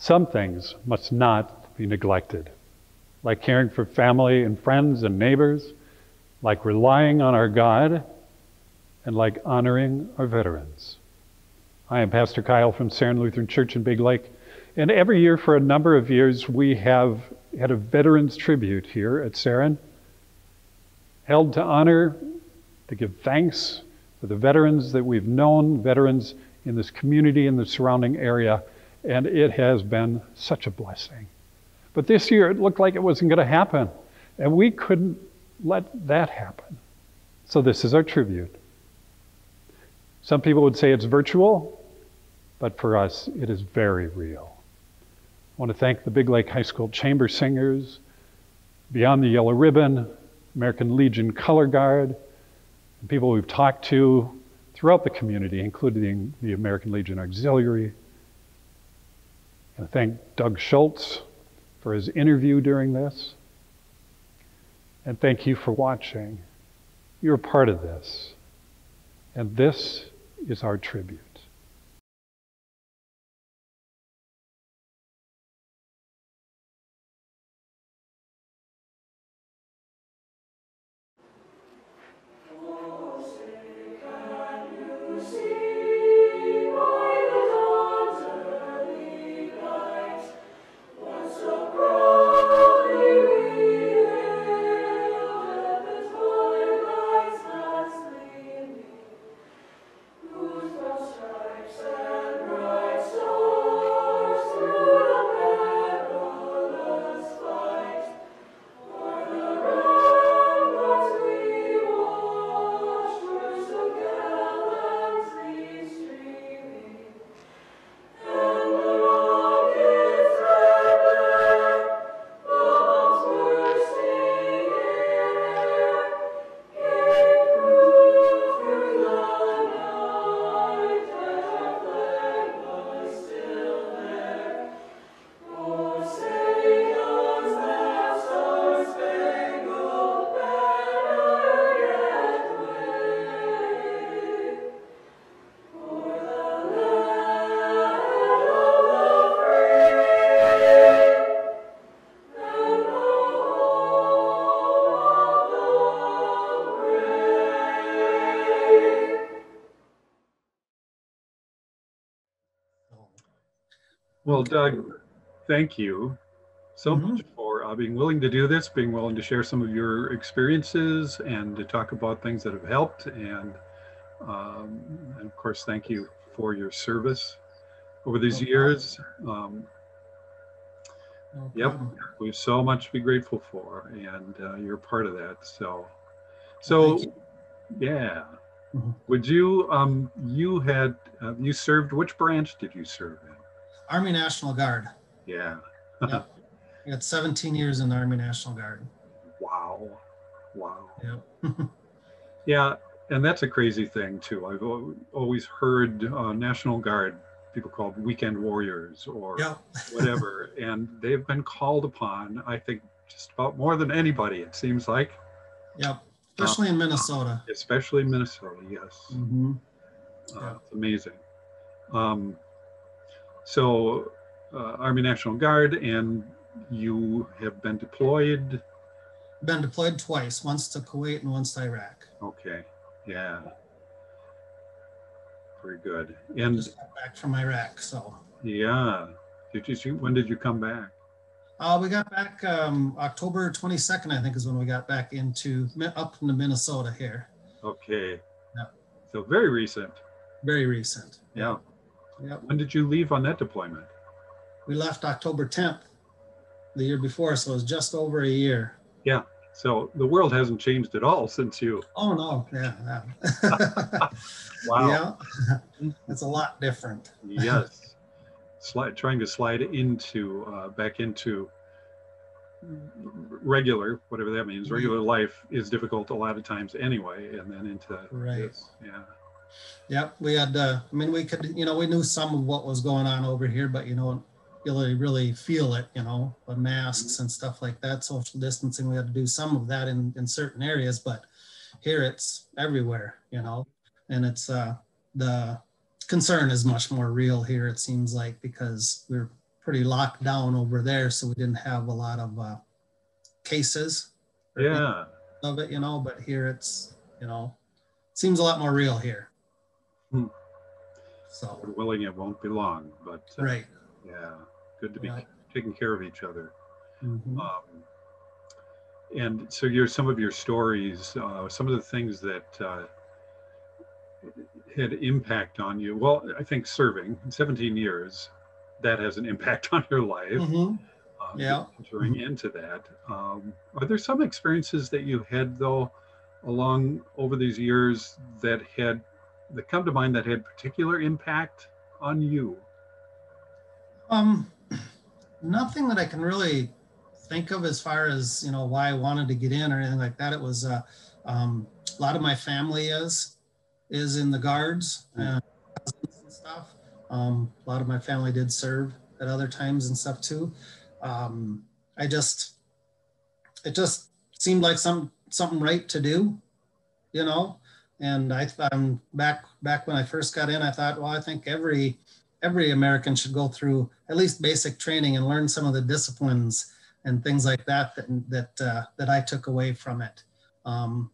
Some things must not be neglected, like caring for family and friends and neighbors, like relying on our God, and like honoring our veterans. I am Pastor Kyle from Saron Lutheran Church in Big Lake, and every year for a number of years we have had a veterans tribute here at Saron, held to honor, to give thanks for the veterans that we've known, veterans in this community and the surrounding area, and it has been such a blessing. But this year it looked like it wasn't going to happen, and we couldn't let that happen. So this is our tribute. Some people would say it's virtual, but for us it is very real. I want to thank the Big Lake High School Chamber Singers, Beyond the Yellow Ribbon, American Legion Color Guard, and people we've talked to throughout the community, including the American Legion Auxiliary. I thank Doug Schultz for his interview during this. And thank you for watching. You're a part of this. And this is our tribute. Well, Doug, thank you so much for being willing to do this, being willing to share some of your experiences and to talk about things that have helped. And of course, thank you for your service over these years. Yep, we have so much to be grateful for, and you're part of that. So yeah. Would you, you served, which branch did you serve in? Army National Guard. Yeah. Yep. I got 17 years in the Army National Guard. Wow. Wow. Yep. Yeah, and that's a crazy thing too. I've always heard National Guard people called weekend warriors or whatever, and they've been called upon, I think, just about more than anybody, it seems like. Yep. Especially in Minnesota. Especially in Minnesota, yes. It's amazing. So, Army National Guard, and you have been deployed? Been deployed twice, once to Kuwait and once to Iraq. Okay, yeah. Very good. And just got back from Iraq, so. Yeah. When did you come back? We got back October 22nd, I think, is when we got back up into Minnesota here. Okay. Yeah. So very recent. Very recent. Yeah. Yep. When did you leave on that deployment? We left October 10th, the year before, so it was just over a year. Yeah. So the world hasn't changed at all since you. Oh no! Yeah. Wow. Yeah. It's a lot different. Yes. Trying to slide into back into regular, whatever that means, regular life is difficult a lot of times anyway, and then into this. Yeah. Yep, we had, I mean, we could, we knew some of what was going on over here, but, really feel it, the masks and stuff like that, social distancing, we had to do some of that in certain areas, but here it's everywhere, and it's, the concern is much more real here, it seems like, because we're pretty locked down over there, so we didn't have a lot of cases Yeah. of it, but here it's, seems a lot more real here. Hmm. So We're willing it won't be long, but right. yeah, good to be Yeah. taking care of each other. Mm-hmm. And so some of your stories, some of the things that had impact on you. Well, I think serving 17 years, that has an impact on your life. Mm-hmm. Yeah. Entering into that. Are there some experiences that you had though along over these years that come to mind that had particular impact on you? Nothing that I can really think of as far as why I wanted to get in or anything like that. It was a lot of my family is in the guards and stuff. A lot of my family did serve at other times and stuff too. It just seemed like something right to do, And I'm back when I first got in, I thought, well, I think every American should go through at least basic training and learn some of the disciplines and things like that I took away from it.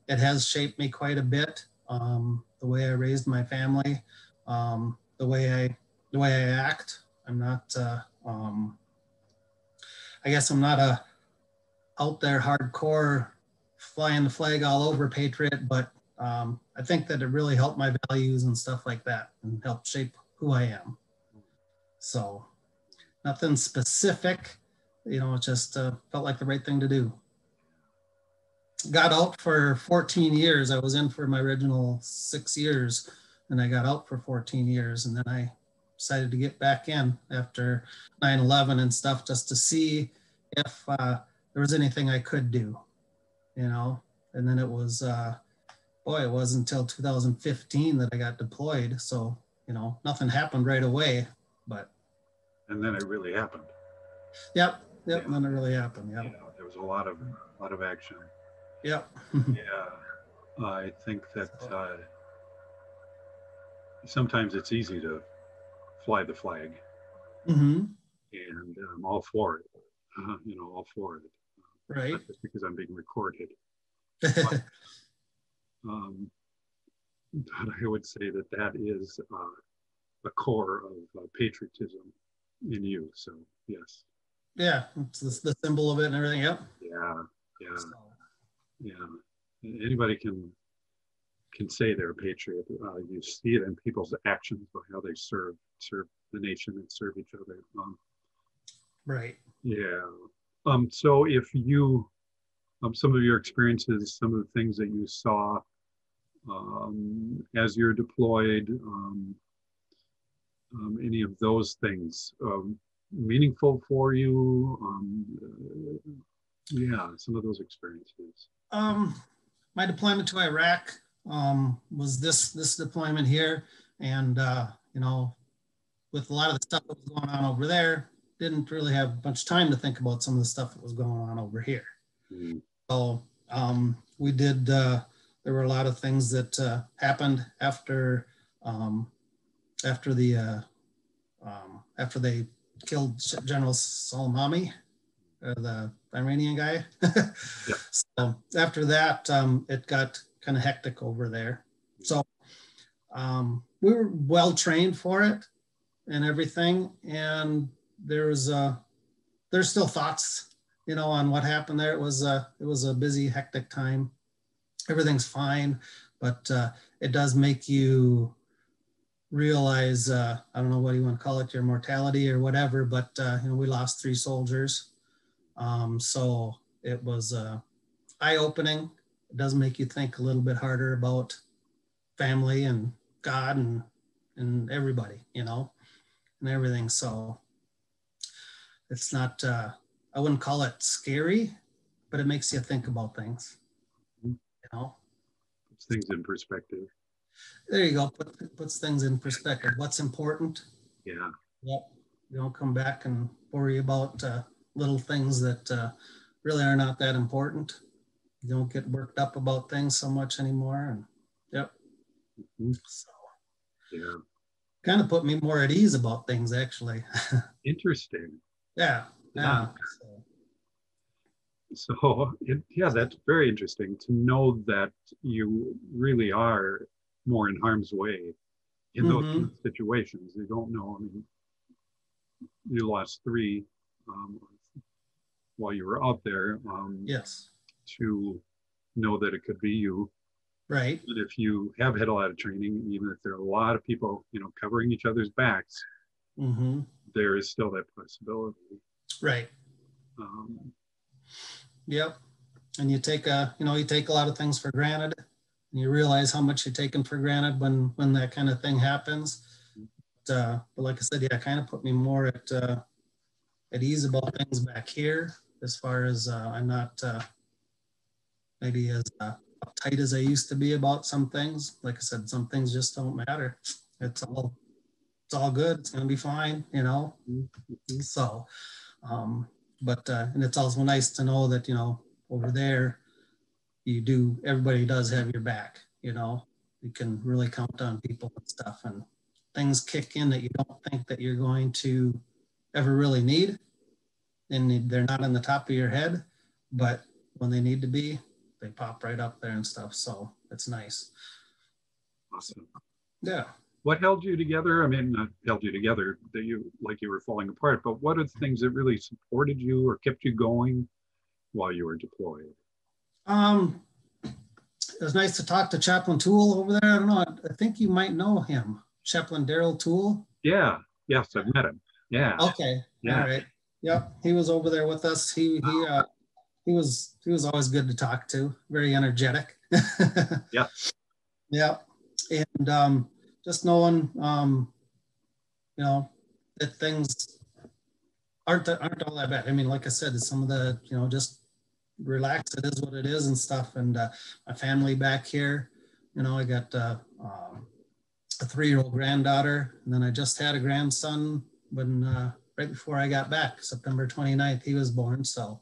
It has shaped me quite a bit. The way I raised my family, the way I act. I'm not. I guess I'm not a out there hardcore flying the flag all over patriot, but I think that it really helped my values and stuff like that and helped shape who I am. So nothing specific, it just felt like the right thing to do. Got out for 14 years. I was in for my original 6 years and I got out for 14 years. And then I decided to get back in after 9/11 and stuff just to see if there was anything I could do, and then it was, it wasn't until 2015 that I got deployed. So, nothing happened right away, but. And then it really happened. Yep. Yeah. And then it really happened. Yep. There was a lot of action. Yep. Yeah. I think that sometimes it's easy to fly the flag. Mm-hmm. And I'm all for it. All for it. Right. Not just because I'm being recorded. But I would say that is the core of patriotism in you. So yes. Yeah, it's the symbol of it and everything. Yep. Yeah. Anybody can say they're a patriot. You see it in people's actions by how they serve the nation and serve each other. Right. Yeah. So if you, some of your experiences, some of the things that you saw as you're deployed, any of those things meaningful for you? Some of those experiences. My deployment to Iraq was this deployment here, and with a lot of the stuff that was going on over there, didn't really have much time to think about some of the stuff that was going on over here. Mm. So we did. There were a lot of things that happened after they killed General Soleimani, the Iranian guy. Yeah. So after that, it got kind of hectic over there. So we were well trained for it and everything, and there's still thoughts, on what happened there. It was a busy, hectic time. Everything's fine, but it does make you realize, I don't know what you want to call it, your mortality or whatever, but we lost 3 soldiers. So it was eye-opening. It does make you think a little bit harder about family and God and everybody, and everything. So it's not, I wouldn't call it scary, but it makes you think about things, Puts things in perspective. There you go. Puts things in perspective. What's important? Yeah. Yep. You don't come back and worry about little things that really are not that important. You don't get worked up about things so much anymore. And yep. Mm-hmm. So. Yeah. kind of put me more at ease about things, actually. Interesting. Yeah. Yeah. Yeah. So, yeah, that's very interesting to know that you really are more in harm's way in those Mm-hmm. situations. You don't know. I mean, you lost three while you were out there. Yes. To know that it could be you. Right. And if you have had a lot of training, even if there are a lot of people, covering each other's backs, Mm-hmm. there is still that possibility. Right. Um, Yep. And you take you take a lot of things for granted, and you realize how much you're taking for granted when that kind of thing happens. But like I said, yeah, it kind of put me more at ease about things back here, as far as I'm not maybe as uptight as I used to be about some things. Like I said, some things just don't matter. It's all good. It's gonna be fine, mm-hmm. So, but and it's also nice to know that over there, everybody does have your back. You can really count on people and stuff, and things kick in that you don't think that you're going to ever really need, and they're not on the top of your head, but when they need to be, they pop right up there and stuff. So it's nice. Awesome. Yeah. What held you together? I mean, not held you together that you were falling apart, but what are the things that really supported you or kept you going while you were deployed? It was nice to talk to Chaplain Toole over there. I don't know. I think you might know him, Chaplain Daryl Toole. Yeah. Yes, I've met him. Yeah. Okay. Yeah. All right. Yep. He was over there with us. He was always good to talk to. Very energetic. Yeah. Yeah. And just knowing, that things aren't all that bad. I mean, like I said, some of the, just relax. It is what it is and stuff. And my family back here, I got a 3-year-old granddaughter, and then I just had a grandson when right before I got back, September 29th, he was born. So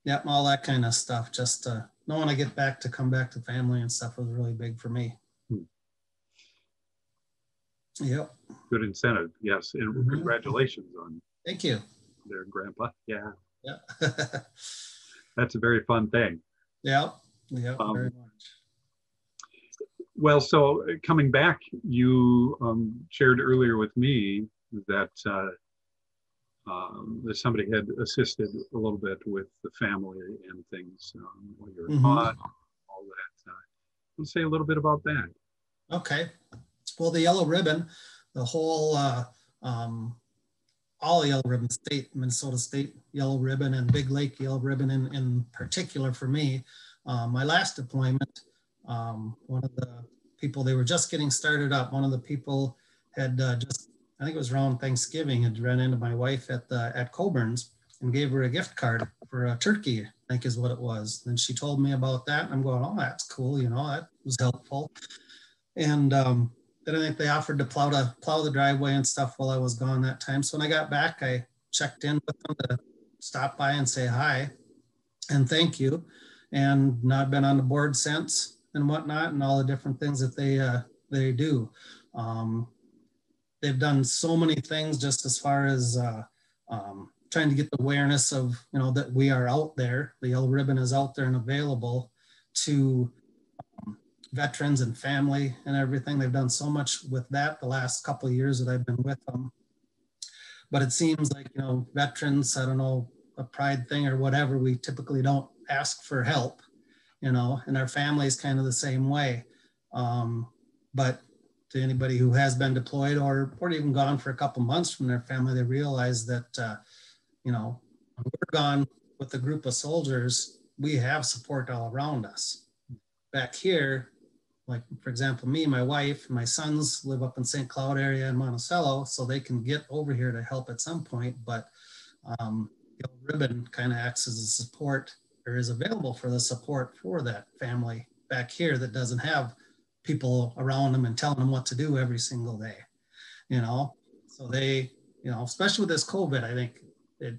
yeah, all that kind of stuff. Just knowing I get back to come back to family and stuff was really big for me. Yep. Good incentive. Yes. And Mm-hmm. Congratulations on Thank you. their grandpa. Yeah. Yeah. That's a very fun thing. Yeah. Yeah. Very much. Well, so coming back, you shared earlier with me that that somebody had assisted a little bit with the family and things while you were gone, all that. Let's say a little bit about that. Okay. Well, the Yellow Ribbon, the whole, all Yellow Ribbon State, Minnesota State Yellow Ribbon and Big Lake Yellow Ribbon in particular for me, my last deployment, one of the people, they were just getting started up. One of the people had I think it was around Thanksgiving, had ran into my wife at Coburn's and gave her a gift card for a turkey, I think is what it was. And she told me about that. And I'm going, oh, that's cool. That was helpful. And then I think they offered to plow the driveway and stuff while I was gone that time. So when I got back, I checked in with them to stop by and say hi and thank you. And now I've been on the board since and whatnot, and all the different things that they do. They've done so many things just as far as trying to get the awareness of, that we are out there. The Yellow Ribbon is out there and available to veterans and family and everything. They've done so much with that the last couple of years that I've been with them. But it seems like, veterans, I don't know, a pride thing or whatever, we typically don't ask for help, and our family is kind of the same way. But to anybody who has been deployed or even gone for a couple months from their family, they realize that, when we're gone with a group of soldiers, we have support all around us. Back here, like, for example, me, my wife, my sons live up in St. Cloud area in Monticello, so they can get over here to help at some point. But Yellow Ribbon kind of acts as a support, or is available for the support for that family back here that doesn't have people around them and telling them what to do every single day, So they, especially with this COVID, I think it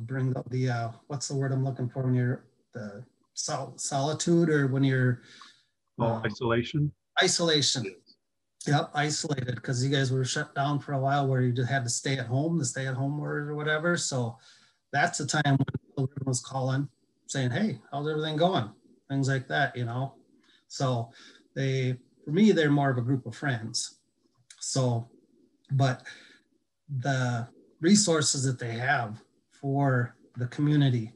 brings up the, what's the word I'm looking for when you're the solitude, or when you're isolation. Isolation. Yep, isolated, because you guys were shut down for a while where you just had to stay at home, the stay-at-home order or whatever. So that's the time when everyone was calling, saying, "Hey, how's everything going?" Things like that, you know. So for me, they're more of a group of friends. So, but the resources that they have for the community,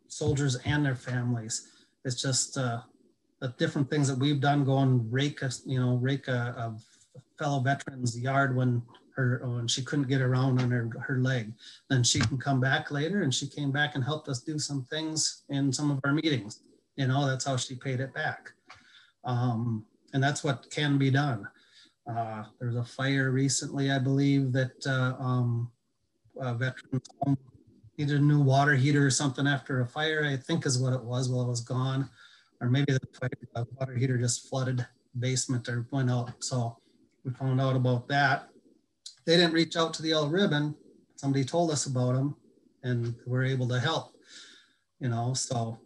soldiers and their families, it's just the different things that we've done, going rake a fellow veteran's yard when she couldn't get around on her leg. Then she can come back later, and she came back and helped us do some things in some of our meetings. You know, that's how she paid it back. And that's what can be done. There was a fire recently, I believe, that veterans home needed a new water heater or something after a fire, I think is what it was. Well, it was gone. Or maybe the water heater just flooded basement or went out. So we found out about that. They didn't reach out to the Yellow Ribbon. Somebody told us about them, and we're able to help, you know. So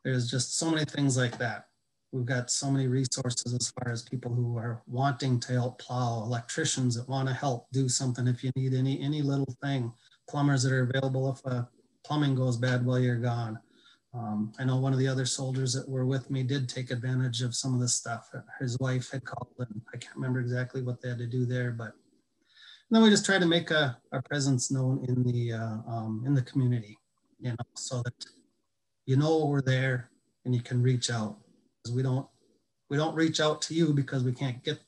there's just so many things like that. We've got so many resources as far as people who are wanting to help plow, electricians that want to help do something if you need any little thing, plumbers that are available if plumbing goes bad while you're gone. I know one of the other soldiers that were with me did take advantage of some of this stuff. His wife had called, and I can't remember exactly what they had to do there, but then we just try to make our presence known in the community, you know, so that you know we're there and you can reach out. Because we don't reach out to you because we can't get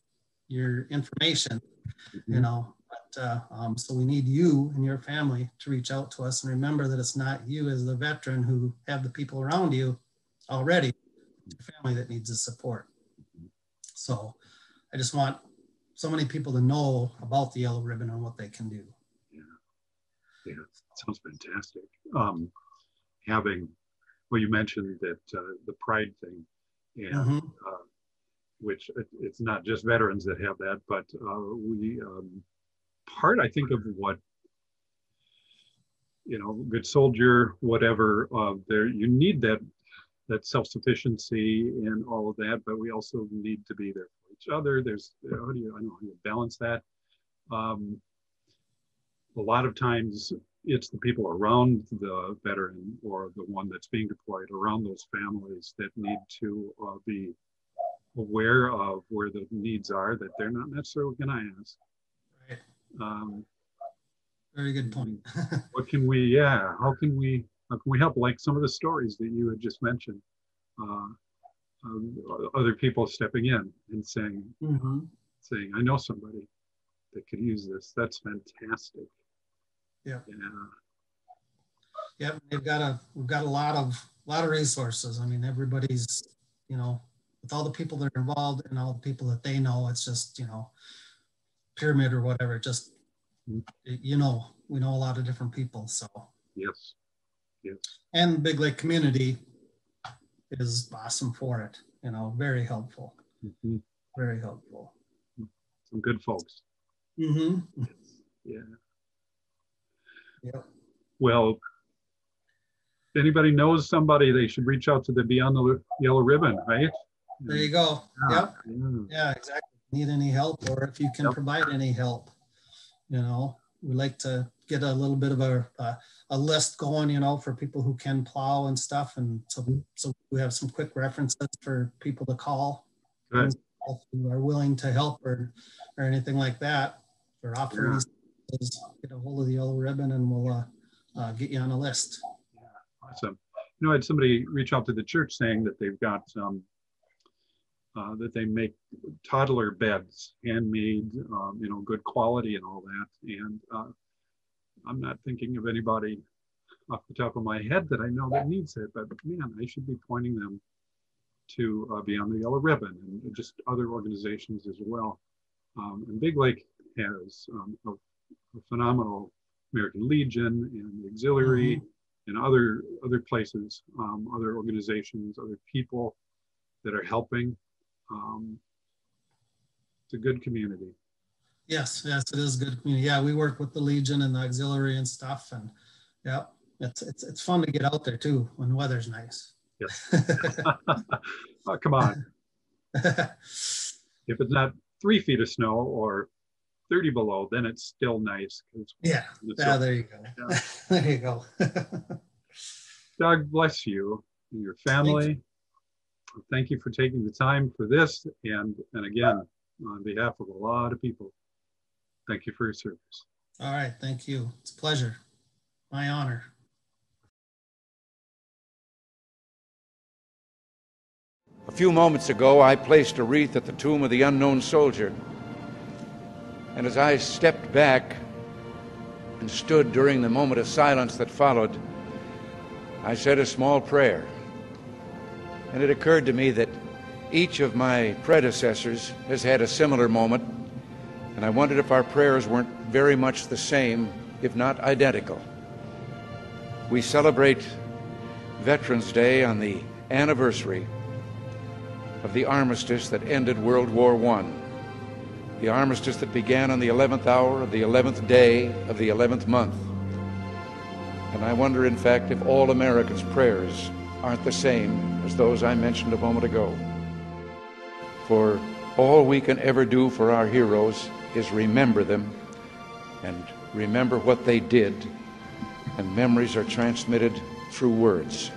your information, you know. So we need you and your family to reach out to us, and remember that it's not you as the veteran who have the people around you already, it's your family that needs the support. So I just want so many people to know about the Yellow Ribbon and what they can do. Yeah, sounds fantastic. Well, you mentioned that the pride thing, and which it's not just veterans that have that, but part, I think, of what, you know, good soldier, whatever, there, you need that self-sufficiency and all of that, but we also need to be there for each other. There's, I don't know how you balance that. A lot of times it's the people around the veteran or the one that's being deployed, around those families, that need to be aware of where the needs are that they're not necessarily going to ask. Very good point. What can we, how can we help? Like some of the stories that you had just mentioned, other people stepping in and saying, I know somebody that could use this. That's fantastic. Yeah. We've got a lot of resources. I mean, everybody's, you know, with all the people that are involved and all the people that they know, it's just, you know, pyramid or whatever. Just, you know, we know a lot of different people. So yes. And Big Lake community is awesome for it. You know, very helpful. Very helpful. Some good folks. Yeah. Yep. Well, if anybody knows somebody, they should reach out to the Beyond the Yellow Ribbon, right? There you go. Yeah, exactly. Need any help, or if you can provide any help, you know, we like to get a little bit of a list going, you know, for people who can plow and stuff, and so we have some quick references for people to call who are willing to help or anything like that, or offer any services. Get a hold of the Yellow Ribbon and we'll get you on a list. Awesome. You know, I had somebody reach out to the church saying that they've got that they make toddler beds, handmade, you know, good quality and all that. And I'm not thinking of anybody off the top of my head that I know that needs it, but man, I should be pointing them to Beyond the Yellow Ribbon and just other organizations as well. And Big Lake has a phenomenal American Legion and the Auxiliary and other places, other organizations, other people that are helping. It's a good community. Yes, it is a good community. Yeah, we work with the Legion and the Auxiliary and stuff, and yeah, it's fun to get out there too when the weather's nice. Yes. Oh, come on. if it's not 3 feet of snow or 30 below, then it's still nice. Yeah, there you go. Yeah. There you go. Doug, bless you and your family. Thank you for taking the time for this. And again, on behalf of a lot of people, thank you for your service. All right, thank you. It's a pleasure. My honor. A few moments ago, I placed a wreath at the tomb of the unknown soldier. And as I stepped back and stood during the moment of silence that followed, I said a small prayer. And it occurred to me that each of my predecessors has had a similar moment, and I wondered if our prayers weren't very much the same, if not identical. We celebrate Veterans Day on the anniversary of the armistice that ended World War I, the armistice that began on the 11th hour of the 11th day of the 11th month. And I wonder, in fact, if all Americans' prayers aren't the same as those I mentioned a moment ago. For all we can ever do for our heroes is remember them and remember what they did, and memories are transmitted through words.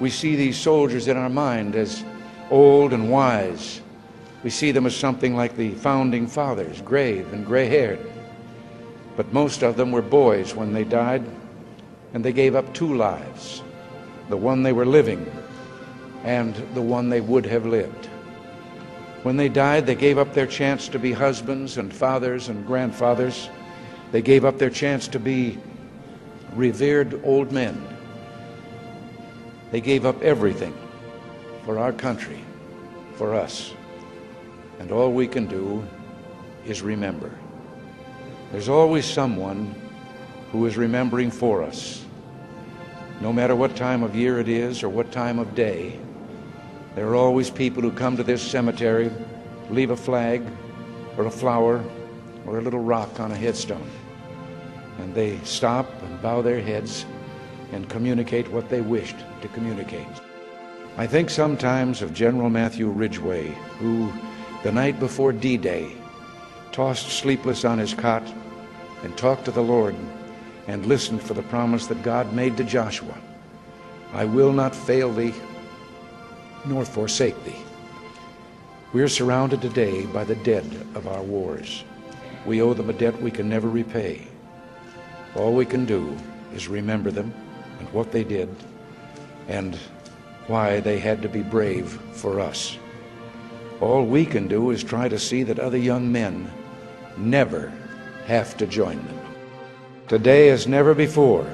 We see these soldiers in our mind as old and wise. We see them as something like the founding fathers, grave and gray-haired. But most of them were boys when they died, and they gave up 2 lives, the one they were living and the one they would have lived. When they died, they gave up their chance to be husbands and fathers and grandfathers. They gave up their chance to be revered old men. They gave up everything for our country, for us. And all we can do is remember. There's always someone who is remembering for us. No matter what time of year it is or what time of day, there are always people who come to this cemetery, leave a flag or a flower or a little rock on a headstone, and they stop and bow their heads and communicate what they wished to communicate. I think sometimes of General Matthew Ridgway, who the night before D-Day tossed sleepless on his cot and talked to the Lord and listened for the promise that God made to Joshua, "I will not fail thee nor forsake thee." We're surrounded today by the dead of our wars. We owe them a debt we can never repay. All we can do is remember them and what they did and why they had to be brave for us. All we can do is try to see that other young men never have to join them. Today, as never before,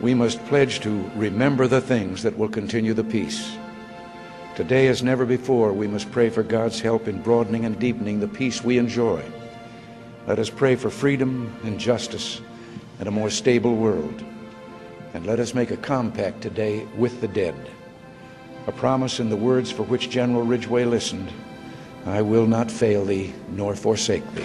we must pledge to remember the things that will continue the peace. Today, as never before, we must pray for God's help in broadening and deepening the peace we enjoy. Let us pray for freedom and justice and a more stable world. And let us make a compact today with the dead, a promise in the words for which General Ridgway listened: "I will not fail thee nor forsake thee."